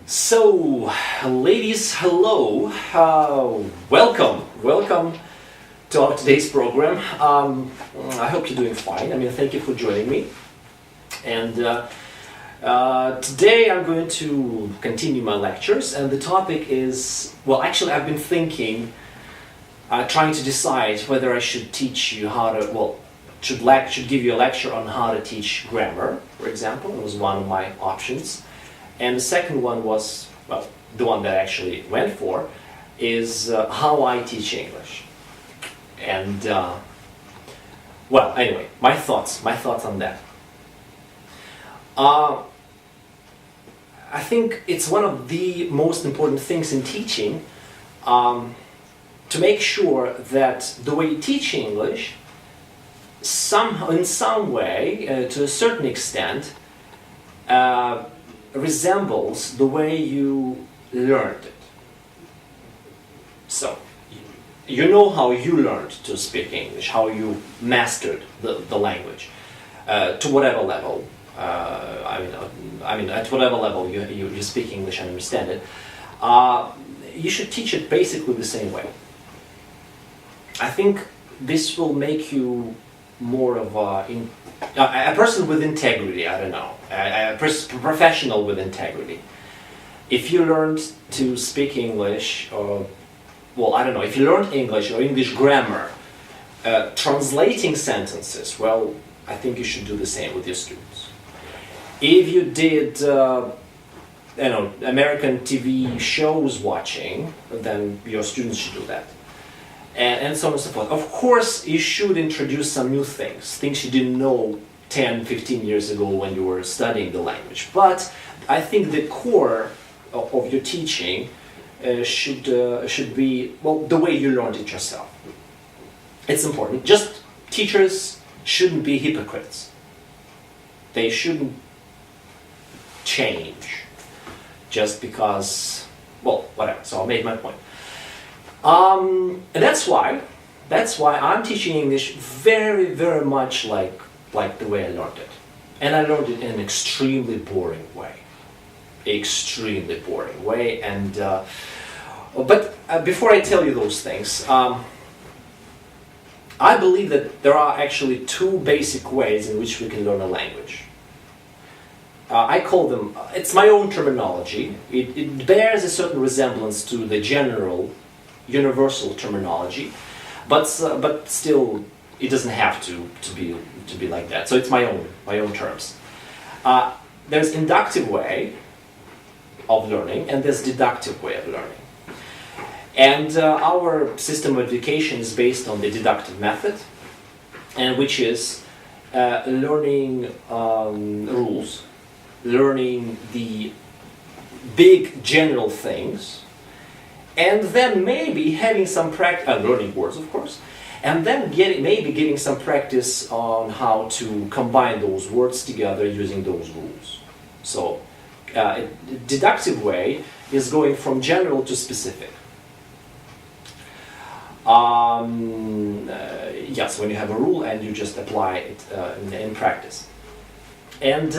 So, ladies, hello. Welcome to our today's program. I hope you're doing fine. Thank you for joining me. And today I'm going to continue my lectures, and the topic is, actually I've been thinking, trying to decide whether I should teach you how to, should give you a lecture on how to teach grammar, for example. It was one of my options. And the second one was, the one that I actually went for, is how I teach English. And, anyway, my thoughts on that. I think it's one of the most important things in teaching to make sure that the way you teach English, somehow, in some way, to a certain extent, resembles the way you learned it. So, you know how you learned to speak English, how you mastered the language, to whatever level. At whatever level you speak English and understand it, you should teach it basically the same way. I think this will make you more of a person with integrity, a professional with integrity. If you learned to speak English, if you learned English or English grammar, translating sentences, I think you should do the same with your students. If you did, American TV shows watching, then your students should do that. And so on and so forth. Of course, you should introduce some new things you didn't know 10, 15 years ago when you were studying the language. But I think the core of your teaching should be, the way you learned it yourself. It's important. Just teachers shouldn't be hypocrites. They shouldn't change just because, whatever. So I made my point. And that's why I'm teaching English very, very much like the way I learned it. And I learned it in an extremely boring way. And before I tell you those things, I believe that there are actually two basic ways in which we can learn a language. I call them, it's my own terminology. It bears a certain resemblance to the general universal terminology, but still it doesn't have to be like that. So it's my own terms. There's inductive way of learning, and there's deductive way of learning. And our system of education is based on the deductive method, and which is learning rules, learning the big general things, and then maybe having some practice, learning words of course, and then getting some practice on how to combine those words together using those rules. So, deductive way is going from general to specific. Yes, when you have a rule and you just apply it in practice. And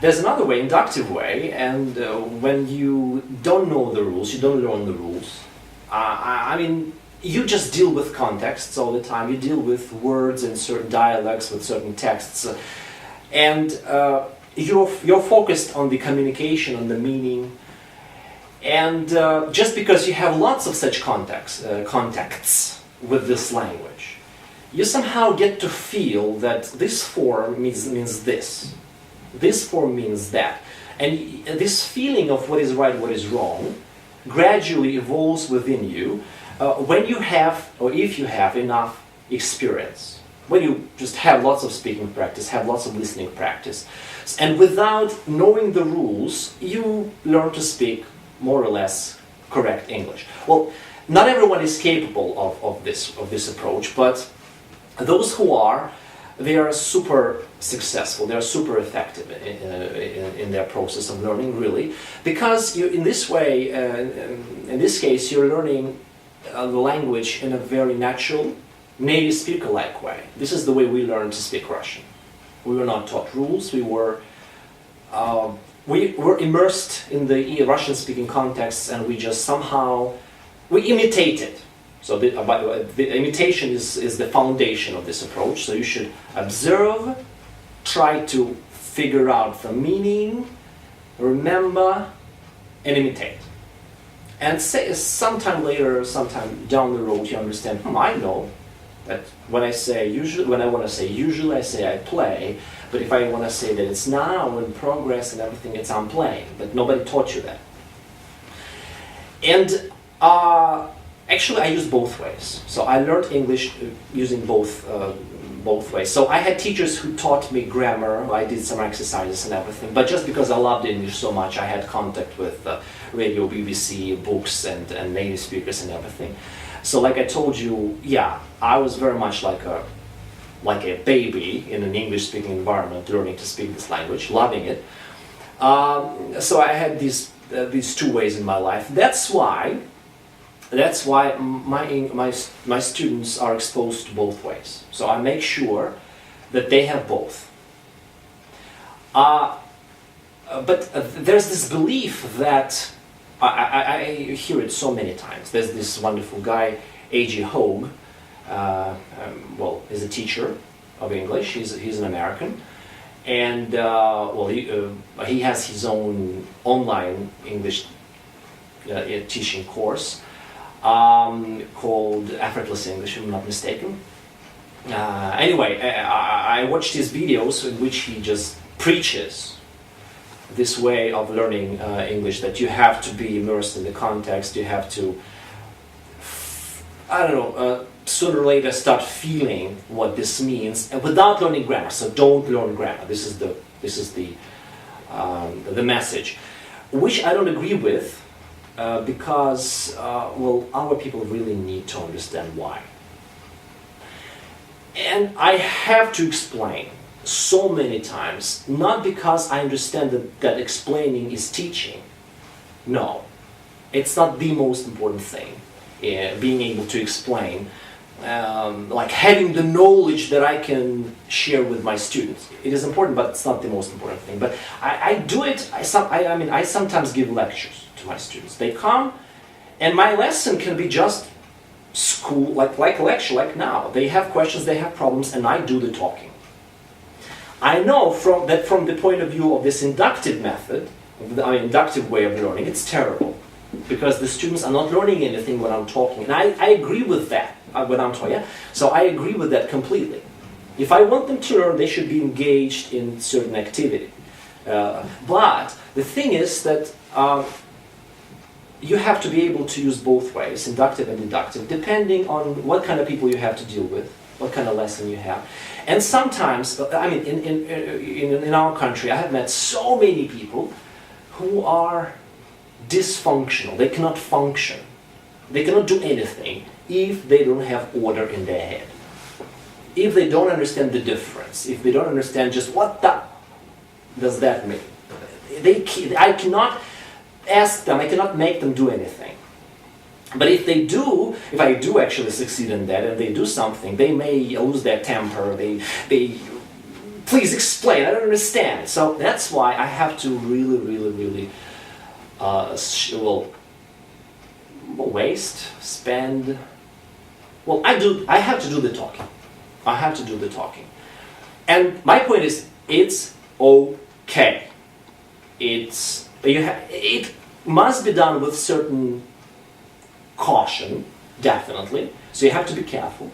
there's another way, inductive way, and when you don't know the rules, you don't learn the rules. You just deal with contexts all the time. You deal with words and certain dialects, with certain texts, and you're focused on the communication, on the meaning. And just because you have lots of such contacts with this language, you somehow get to feel that this form means this. This form means that. And this feeling of what is right, what is wrong, gradually evolves within you when you have, or if you have enough experience. When you just have lots of speaking practice, have lots of listening practice. And without knowing the rules, you learn to speak more or less correct English. Well, not everyone is capable of this approach, but those who are, they are super successful, they are super effective in their process of learning, really, because in this way, in this case, you're learning the language in a very natural, native speaker-like way. This is the way we learned to speak Russian. We were not taught rules, we were we were immersed in the Russian-speaking context, and we just somehow we imitate it. So by the way, the imitation is the foundation of this approach. So you should observe, try to figure out the meaning, remember, and imitate. And say, sometime later, sometime down the road, you understand, I know that when I say usually, when I want to say usually, I say I play. But if I want to say that it's now in progress and everything, it's I'm playing. But nobody taught you that. And actually, I use both ways. So I learned English using both ways. So I had teachers who taught me grammar. I did some exercises and everything. But just because I loved English so much, I had contact with radio, BBC, books, and native speakers and everything. So like I told you, yeah, I was very much like a baby in an English-speaking environment, learning to speak this language, loving it. So I had these two ways in my life. That's why my students are exposed to both ways. So I make sure that they have both. But there's this belief that I hear it so many times. There's this wonderful guy, A.G. Hogue. Well, he's a teacher of English. He's an American, and he has his own online English teaching course called Effortless English, if I'm not mistaken. Anyway, I watched his videos in which he just preaches this way of learning English, that you have to be immersed in the context, you have to, sooner or later start feeling what this means, and without learning grammar. So don't learn grammar. This is the message, which I don't agree with, because our people really need to understand why. And I have to explain so many times, not because I understand that explaining is teaching. No, it's not the most important thing. Being able to explain, like having the knowledge that I can share with my students. It is important, but it's not the most important thing. But I do it. I sometimes give lectures to my students. They come, and my lesson can be just school, like a lecture, like now. They have questions, they have problems, and I do the talking. I know from the point of view of this inductive method, inductive way of learning, it's terrible. Because the students are not learning anything when I'm talking. And I agree with that when I'm talking. Yeah? So I agree with that completely. If I want them to learn, they should be engaged in certain activity. But the thing is that you have to be able to use both ways, inductive and deductive, depending on what kind of people you have to deal with, what kind of lesson you have. And sometimes, in our country, I have met so many people who are dysfunctional. They cannot function. They cannot do anything if they don't have order in their head. If they don't understand the difference, if they don't understand just what does that mean. I cannot ask them, I cannot make them do anything. But if I do actually succeed in that, and they do something, they may lose their temper, they please explain, I don't understand. So that's why I have to really spend. Well, I have to do the talking. I have to do the talking. And my point is, it's okay. It must be done with certain caution, definitely. So you have to be careful.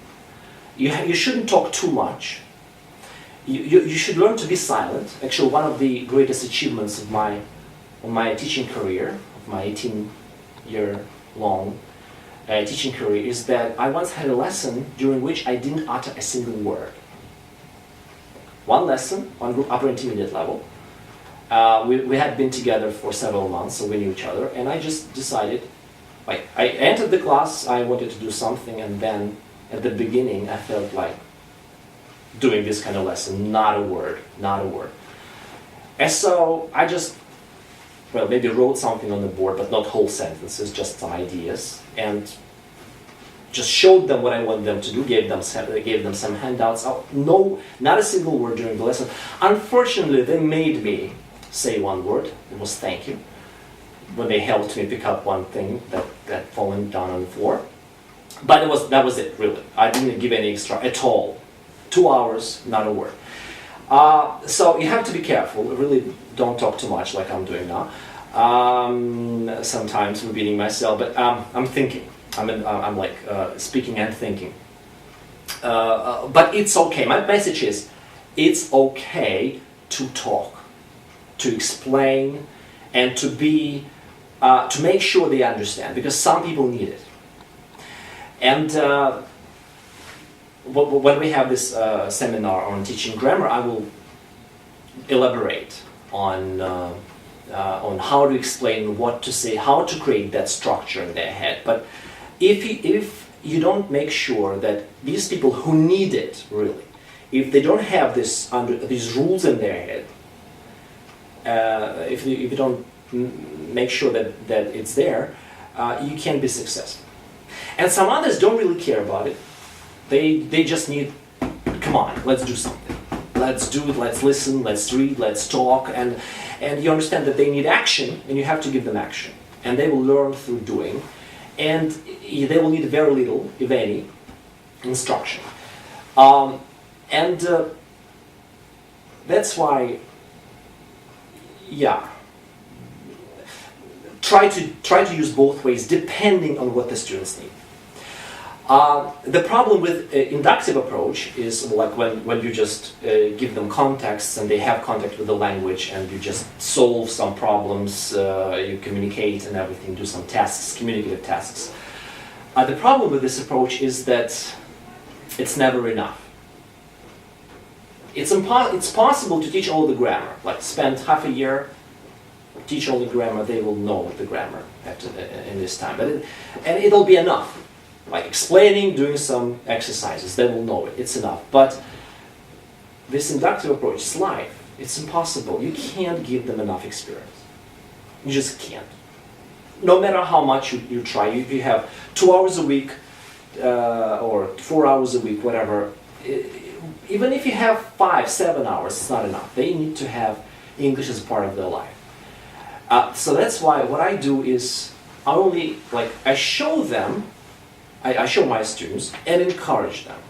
You shouldn't talk too much. You should learn to be silent. Actually, one of the greatest achievements of my teaching career, of my 18-year-long teaching career, is that I once had a lesson during which I didn't utter a single word. One lesson, one group, upper intermediate level. We had been together for several months, so we knew each other, and I just decided, I entered the class, I wanted to do something, and then at the beginning I felt like doing this kind of lesson, not a word. And so I just, maybe wrote something on the board, but not whole sentences, just some ideas, and just showed them what I wanted them to do, gave them some handouts. No, not a single word during the lesson. Unfortunately, they made me say one word. It was thank you. When they helped me pick up one thing that fallen down on the floor. But that was it, really. I didn't give any extra at all. 2 hours, not a word. So you have to be careful. Really don't talk too much like I'm doing now. Sometimes repeating myself, but I'm thinking. I'm like speaking and thinking. But it's okay. My message is, it's okay to talk, to explain, and to be, to make sure they understand, because some people need it. And when we have this seminar on teaching grammar, I will elaborate on how to explain, what to say, how to create that structure in their head. But if you don't make sure that these people who need it, really, if they don't have these rules in their head, if you don't make sure that it's there, you can't be successful. And some others don't really care about it. They just need, come on, let's do something. Let's do it, let's listen, let's read, let's talk. And you understand that they need action, and you have to give them action. And they will learn through doing. And they will need very little, if any, instruction. That's why, yeah, try to use both ways depending on what the students need. The problem with inductive approach is like when you just give them context and they have contact with the language, and you just solve some problems, you communicate and everything, do some tasks, communicative tasks. The problem with this approach is that it's never enough. It's possible to teach all the grammar, like spend half a year, teach all the grammar, they will know the grammar in this time. And it'll be enough. Like explaining, doing some exercises, they will know it, it's enough. But this inductive approach is life. It's impossible. You can't give them enough experience. You just can't. No matter how much you try, you have 2 hours a week or 4 hours a week, whatever. Even if you have 5, 7 hours, it's not enough. They need to have English as part of their life. So that's why what I do is I show them, I show my students and encourage them.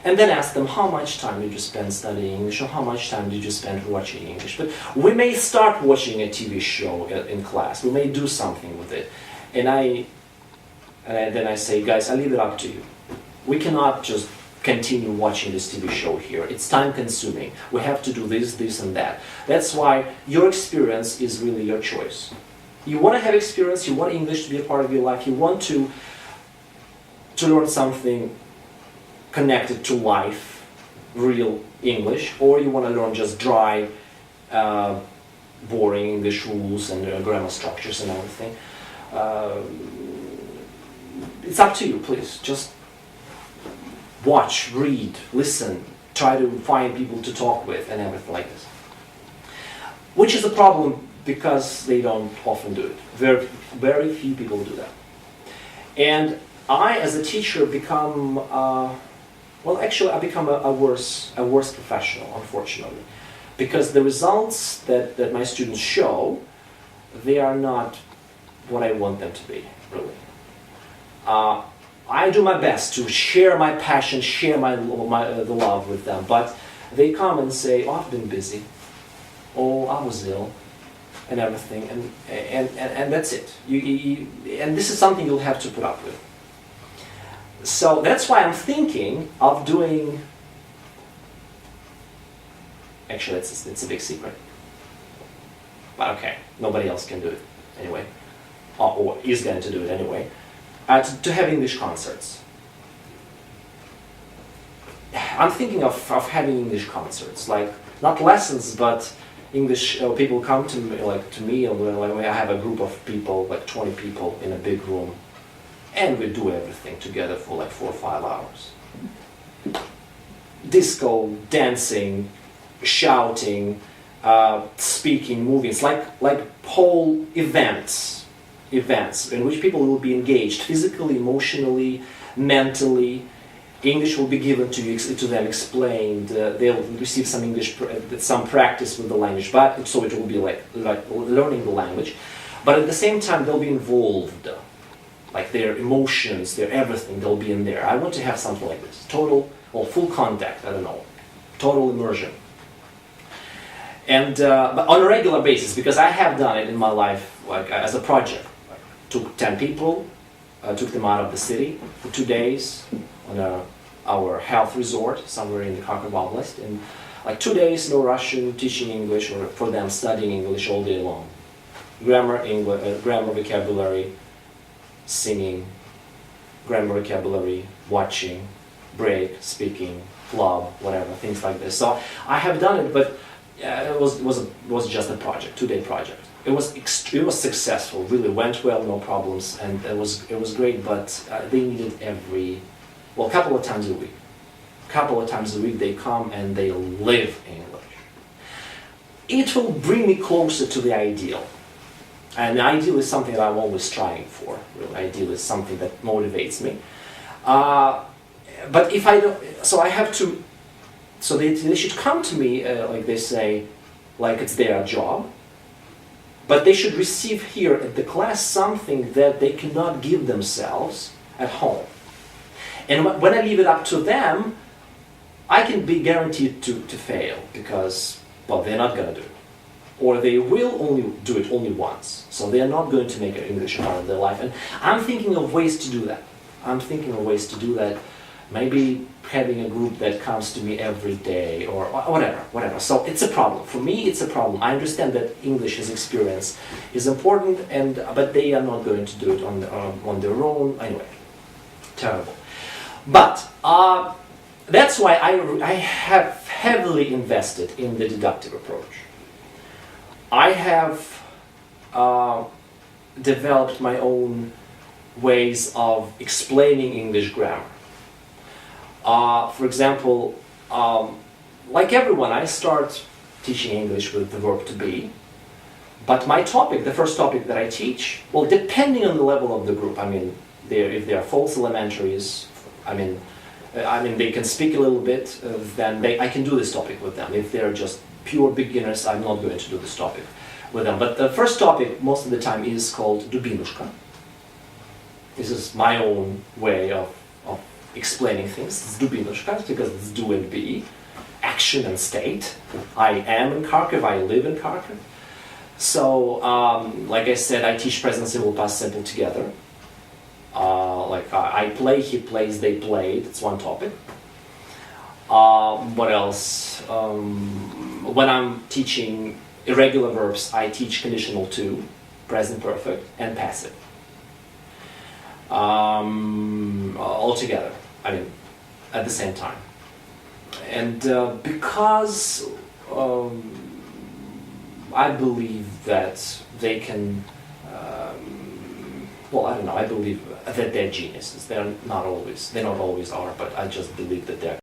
And then ask them, how much time did you spend studying English, or how much time did you spend watching English? But we may start watching a TV show in class. We may do something with it. And then I say, guys, I leave it up to you. We cannot just continue watching this TV show here. It's time consuming. We have to do this, this, and that. That's why your experience is really your choice. You want to have experience, you want English to be a part of your life, you want to learn something connected to life, real English, or you want to learn just dry, boring English rules and grammar structures and everything. It's up to you, please. Just watch, read, listen, try to find people to talk with and everything like this. Which is a problem because they don't often do it. Very, very few people do that. And I, as a teacher, become, I become a worse professional, unfortunately. Because the results that my students show, they are not what I want them to be, really. I do my best to share my passion, share the love with them, but they come and say, oh, I've been busy, oh, I was ill, and everything, and that's it. And this is something you'll have to put up with. So that's why I'm thinking of doing, actually it's a big secret, but okay, nobody else can do it anyway, or is going to do it anyway. To have English concerts. I'm thinking of having English concerts, like not lessons, but English. People come to me, and I have a group of people, like 20 people in a big room, and we do everything together for like 4 or 5 hours. Disco, dancing, shouting, speaking, moving. It's like whole events in which people will be engaged physically, emotionally, mentally, English will be given to them, explained. They'll receive some some practice with the language, but so it will be like learning the language. But at the same time, they'll be involved, like their emotions, their everything. They'll be in there. I want to have something like this: total or full contact. I don't know, total immersion. And but on a regular basis, because I have done it in my life, like as a project. Took 10 people, took them out of the city for 2 days on our health resort somewhere in the Kharkov Oblast. And like 2 days, no Russian, teaching English, or for them studying English all day long. Grammar, vocabulary, singing, grammar, vocabulary, watching, break, speaking, club, whatever, things like this. So I have done it, but it was just a project, 2-day project. It was successful, really went well, no problems, and it was great. But they needed a couple of times a week. Couple of times a week they come and they live English. It will bring me closer to the ideal, and the ideal is something that I'm always striving for. Really, ideal is something that motivates me. But if I don't, so I have to. So they should come to me, like they say, like it's their job. But they should receive here at the class something that they cannot give themselves at home. And when I leave it up to them, I can be guaranteed to fail because, well, they're not going to do it. Or they will only do it only once. So they're not going to make English a part of their life. And I'm thinking of ways to do that. Maybe having a group that comes to me every day or whatever. So it's a problem. For me, it's a problem. I understand that English as experience is important, but they are not going to do it on their own. Anyway, terrible. But that's why I have heavily invested in the deductive approach. I have developed my own ways of explaining English grammar. For example, like everyone, I start teaching English with the verb to be. But my topic, the first topic that I teach, well, depending on the level of the group, I mean, if they are false elementaries, I mean, they can speak a little bit, then I can do this topic with them. If they're just pure beginners, I'm not going to do this topic with them. But the first topic, most of the time, is called dubinushka. This is my own way of explaining things. It's dubinushka because it's do and be, action and state. I am in Kharkov, I live in Kharkov. So, like I said, I teach present simple, past simple together. I play, he plays, they played. It's one topic. What else? When I'm teaching irregular verbs, I teach conditional to, present perfect, and passive. All together, I mean, at the same time. And because I believe that they can, I believe that they're geniuses. They're not always are, but I just believe that they're